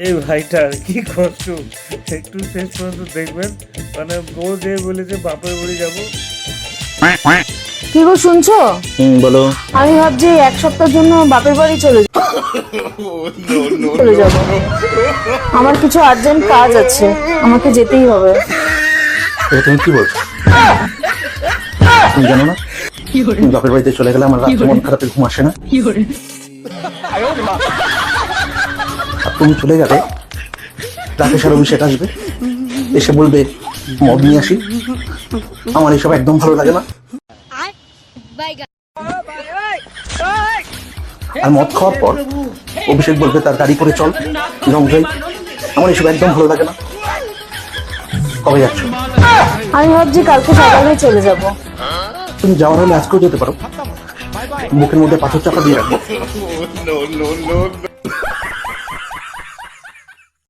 এই ভাইটার কি কষ্ট, একটু শেষ পর্যন্ত দেখবেন। মানে ও যে বলেছে বাপের বাড়ি যাবো। কি গো শুনছো? বলো। আমি ভাবছি এক সপ্তাহের জন্য বাপের বাড়ি চলে যাব। আমার কিছু আর্জেন্ট কাজ আছে, আমাকে যেতেই হবে। এটা তুমি কি বলছো? তুমি জানো না তুমি বাপের বাড়িতে চলে গেলে আমার রাতে মন খারাপে ঘুম আসে না। আর তুমি চলে যাবে, রাকেশ আর অভিষেক আসবে, এসে বলবে মদ নিয়ে আসি। আমার এসব একদম ভালো লাগে না। আর মদ খাওয়ার পর অভিষেক বলবে তার গাড়ি করে চল লং ড্রাইভ। আমার এসব একদম ভালো লাগে না। কবে যাচ্ছ? আমি ভাবছি কালকে সকালে চলে যাব। তুমি যাওয়ার হলে আজকেও যেতে পারো, বুকের মধ্যে পাথর চাপা দিয়ে রাখবো।